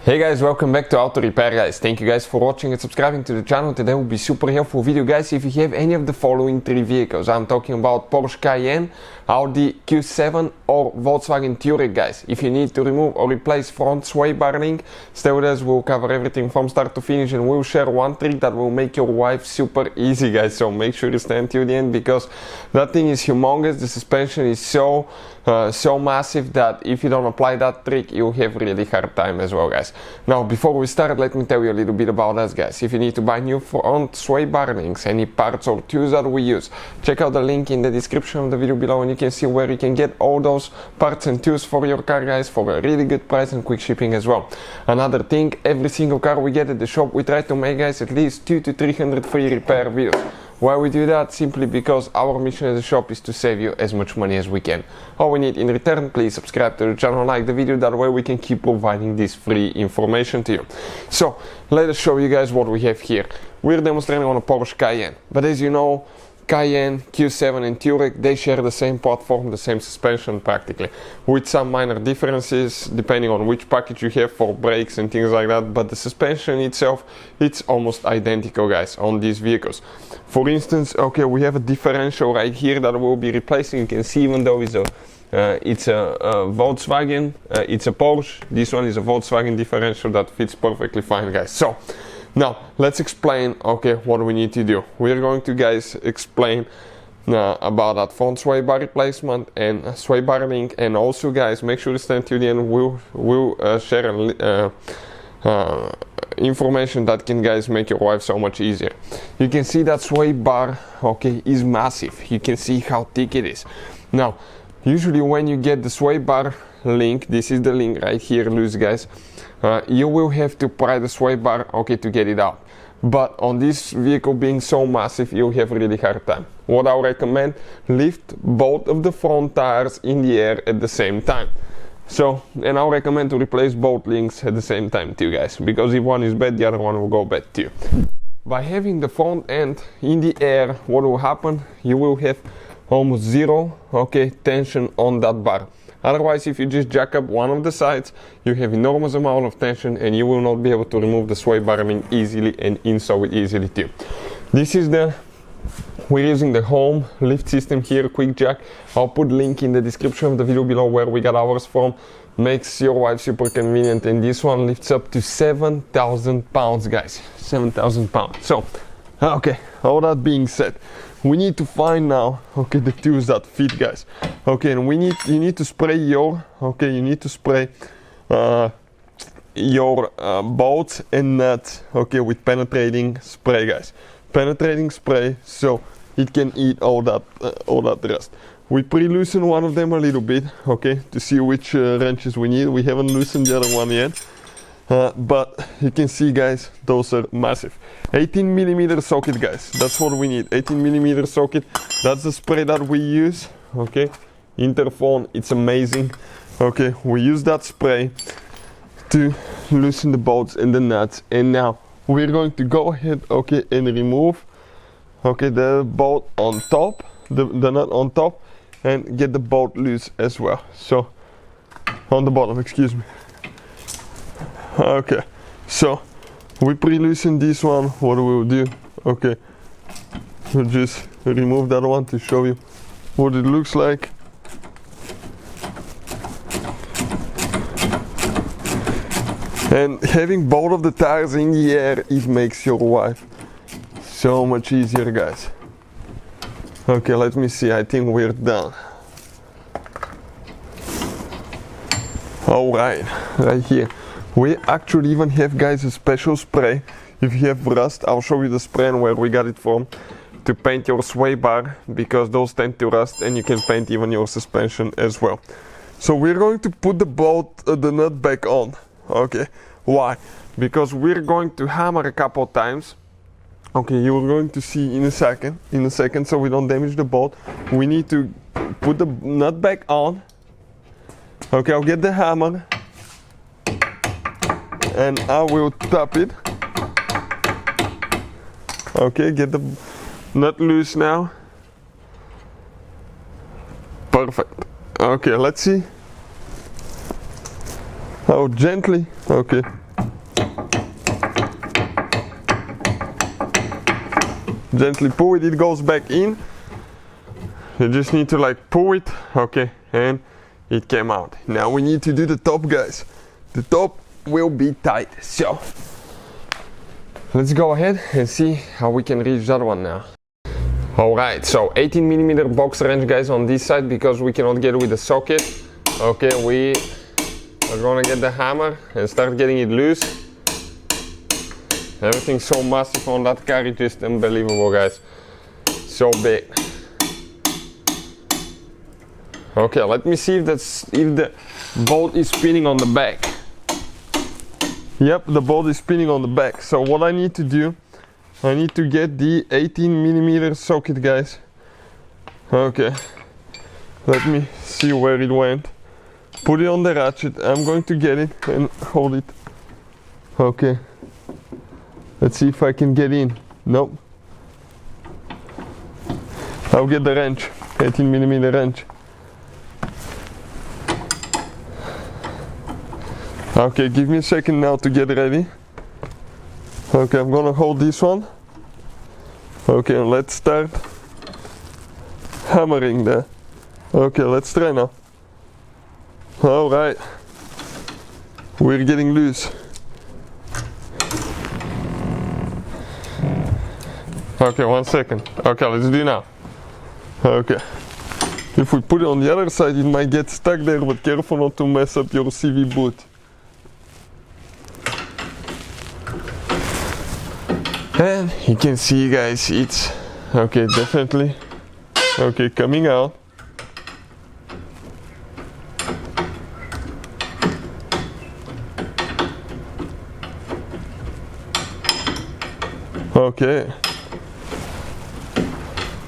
Hey guys, welcome back to Auto Repair guys. Thank you guys for watching and subscribing to the channel. Today will be super helpful video guys if you have any of the following three vehicles. I'm talking about Porsche Cayenne, Audi Q7 or Volkswagen Touareg guys. If you need to remove or replace front sway bar link, stay with us. We'll cover everything from start to finish and we'll share one trick that will make your life super easy guys. So make sure to stay until the end because that thing is humongous. The suspension is so massive that if you don't apply that trick, you'll have a really hard time as well guys. Now before we start, let me tell you a little bit about us guys. If you need to buy new front sway bar links, any parts or tools that we use, check out the link in the description of the video below and you can see where you can get all those parts and tools for your car guys for a really good price and quick shipping as well. Another thing, every single car we get at the shop, we try to make guys at least 200 to 300 free repair videos. Why we do that? Simply because our mission as a shop is to save you as much money as we can. All we need in return, please subscribe to the channel, like the video, that way we can keep providing this free information to you. So let us show you guys what we have here. We're demonstrating on a Porsche Cayenne, but as you know, Cayenne, Q7 and Touareg, they share the same platform, the same suspension practically, with some minor differences depending on which package you have for brakes and things like that, but the suspension itself, it's almost identical guys on these vehicles. For instance, okay, we have a differential right here that we'll be replacing. You can see even though it's a Volkswagen, it's a Porsche, this one is a Volkswagen differential that fits perfectly fine guys. So now let's explain okay what we need to do. We're going to guys explain about that front sway bar replacement and sway bar link, and also guys make sure to stay until the end. We'll share information that can guys make your life so much easier. You can see that sway bar okay is massive. You can see how thick it is. Now usually when you get the sway bar link, this is the link right here loose guys, you will have to pry the sway bar okay to get it out, but on this vehicle being so massive you'll have a really hard time. What I recommend, lift both of the front tires in the air at the same time. So, and I'll recommend to replace both links at the same time too guys, because if one is bad the other one will go bad too. By having the front end in the air, what will happen, you will have almost zero okay tension on that bar. Otherwise, if you just jack up one of the sides, you have enormous amount of tension and you will not be able to remove the sway bar link easily and install it easily too. This is we're using the home lift system here, quick jack. I'll put link in the description of the video below where we got ours from. Makes your life super convenient, and this one lifts up to 7,000 pounds guys, 7,000 pounds. So okay, all that being said, we need to find now okay the tools that fit guys. Okay, and you need to spray your your bolts and nuts okay with penetrating spray guys, penetrating spray, so it can eat all that rust. We pre-loosen one of them a little bit okay to see which wrenches we need. We haven't loosened the other one yet. But you can see guys, those are massive. 18mm socket guys, that's what we need. 18mm socket, that's the spray that we use okay. Interphone, it's amazing okay. We use that spray to loosen the bolts and the nuts, and now we're going to go ahead okay and remove okay the bolt on top, the nut on top, and get the bolt loose as well, so on the bottom, excuse me. Okay, so we pre-loosen this one. What we'll do okay, we'll just remove that one to show you what it looks like. And having both of the tires in the air, it makes your life so much easier guys. Okay, let me see, I think we're done. Alright, right here we actually even have guys a special spray. If you have rust, I'll show you the spray and where we got it from, to paint your sway bar, because those tend to rust, and you can paint even your suspension as well. So we're going to put the nut back on. Okay, why? Because we're going to hammer a couple times. Okay, you're going to see in a second, so we don't damage the bolt. We need to put the nut back on. Okay, I'll get the hammer and I will tap it. Okay, get the nut loose now. Perfect. Okay, let's see how gently, okay, gently pull it, it goes back in. You just need to like pull it, okay, and it came out. Now we need to do the top, guys. The top will be tight, so let's go ahead and see how we can reach that one now. Alright, so 18mm box wrench, guys, on this side because we cannot get with the socket. Okay, we are gonna get the hammer and start getting it loose. Everything's so massive on that car, it's just unbelievable, guys. So big. Okay, let me see if the bolt is spinning on the back. Yep, the bolt is spinning on the back. So what I need to do, I need to get the 18mm socket, guys. Okay, let me see where it went. Put it on the ratchet. I'm going to get it and hold it. Okay, let's see if I can get in. Nope. I'll get the wrench, 18mm wrench. Okay, give me a second now to get ready. Okay, I'm gonna hold this one. Okay, let's start hammering there. Okay, let's try now. Alright, we're getting loose. Okay, 1 second. Okay, let's do now. Okay, if we put it on the other side, it might get stuck there, but careful not to mess up your CV boot. And you can see, guys, it's okay, definitely okay, coming out. Okay,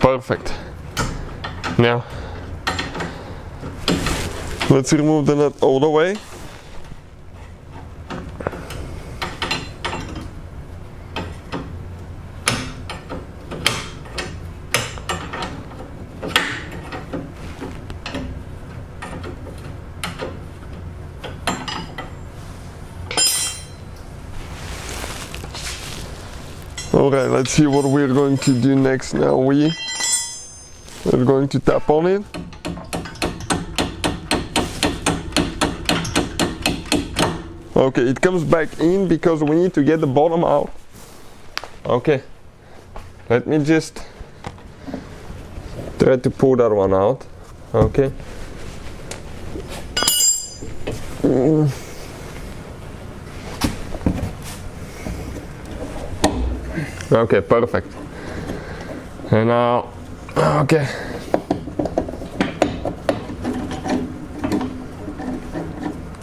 perfect. Now let's remove the nut all the way. Alright, let's see what we're going to do next now. We're going to tap on it. Okay, it comes back in because we need to get the bottom out. Okay, let me just try to pull that one out. Okay. Okay, perfect. And now, okay.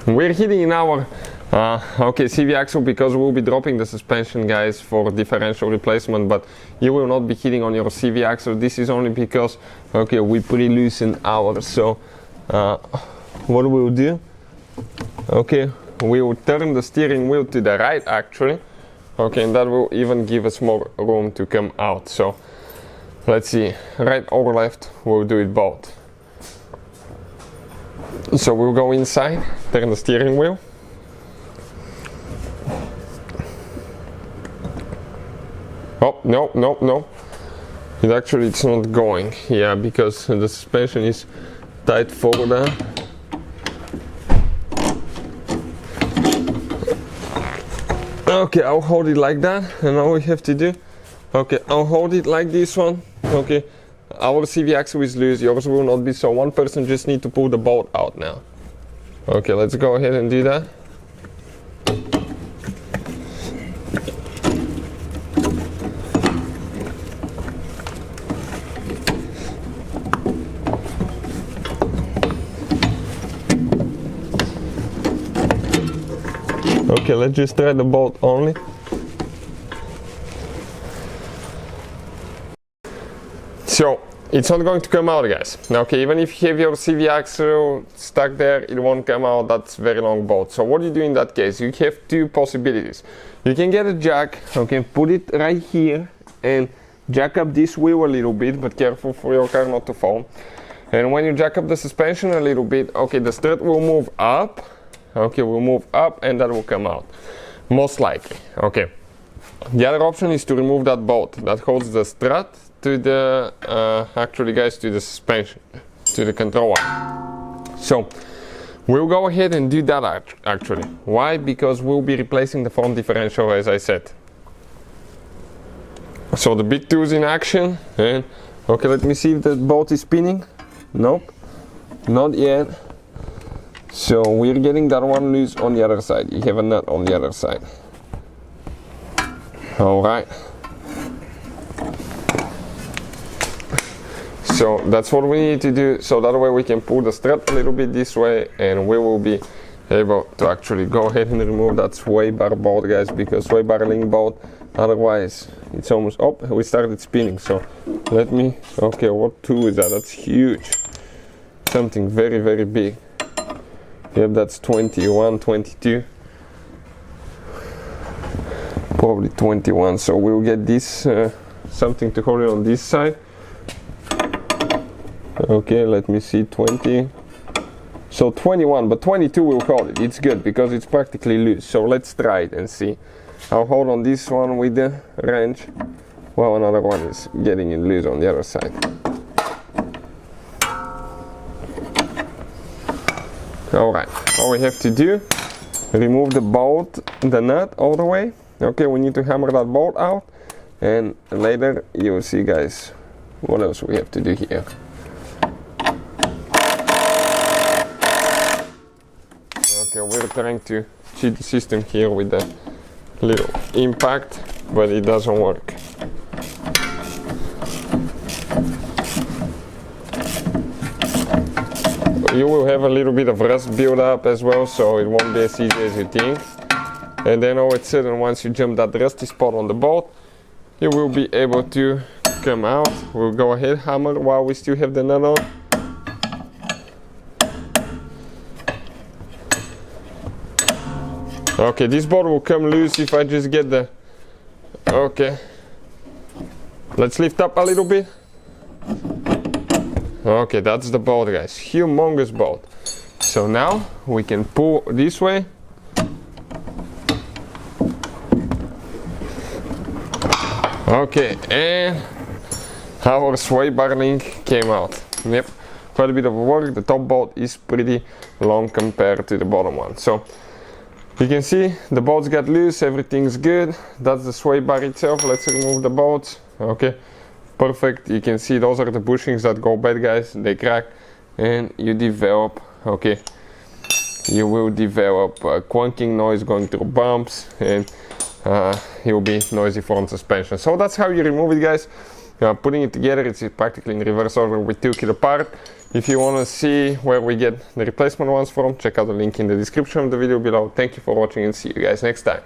We're hitting in our CV axle because we'll be dropping the suspension, guys, for differential replacement, but you will not be hitting on your CV axle. This is only because, okay, we pretty loosen ours. So what we'll do, okay, we will turn the steering wheel to the right, actually. Okay, and that will even give us more room to come out. So let's see, right or left, we'll do it both. So we'll go inside, turn the steering wheel. Oh, no. It's not going. Yeah, because the suspension is tight forward. Okay, I'll hold it like that, and all we have to do, okay, I'll hold it like this one. Okay, our CV axle is loose, yours will not be, so one person just need to pull the bolt out now. Okay, let's go ahead and do that. Okay, let's just try the bolt only. So it's not going to come out, guys. Okay, even if you have your CV axle stuck there, it won't come out. That's very long bolt. So what do you do in that case? You have two possibilities. You can get a jack, okay, put it right here and jack up this wheel a little bit, but careful for your car not to fall. And when you jack up the suspension a little bit, okay, the strut will move up. Okay, we'll move up and that will come out, most likely. Okay, The other option is to remove that bolt that holds the strut to the, actually guys, to the suspension, to the control arm. So we'll go ahead and do that actually. Why? Because we'll be replacing the front differential, as I said. So the big two is in action, and okay, let me see if the bolt is spinning. Nope, not yet. So we're getting that one loose on the other side. You have a nut on the other side. Alright. So that's what we need to do, so that way we can pull the strut a little bit this way, and we will be able to actually go ahead and remove that sway bar bolt, guys, because sway bar link bolt, otherwise it's almost, oh, we started spinning. So let me, okay, what tool is that? That's huge, something very, very big. Yep, that's 21, 22, probably 21. So we'll get this, something to hold it on this side. Okay, let me see, 20. So 21, but 22 we'll hold it. It's good because it's practically loose. So let's try it and see. I'll hold on this one with the wrench, while another one is getting it loose on the other side. Alright, all we have to do, remove the bolt, the nut all the way. Okay, we need to hammer that bolt out, and later you'll see, guys, what else we have to do here. Okay, we're trying to cheat the system here with the little impact, but it doesn't work. You will have a little bit of rust build up as well, so it won't be as easy as you think. And then all of a sudden, once you jump that rusty spot on the bolt, you will be able to come out. We'll go ahead, hammer while we still have the nut on. Okay, this bolt will come loose if I just get the, okay, let's lift up a little bit. Okay, that's the bolt, guys, humongous bolt. So now we can pull this way. Okay, and our sway bar link came out. Yep, quite a bit of work. The top bolt is pretty long compared to the bottom one. So you can see the bolts got loose, everything's good. That's the sway bar itself. Let's remove the bolts. Okay, perfect. You can see those are the bushings that go bad, guys. They crack, and you develop, okay, you will develop quanking noise going through bumps, and it will be noisy front suspension. So that's how you remove it, guys. Putting it together, it's practically in reverse order. We took it apart. If you want to see where we get the replacement ones from, check out the link in the description of the video below. Thank you for watching, and see you guys next time.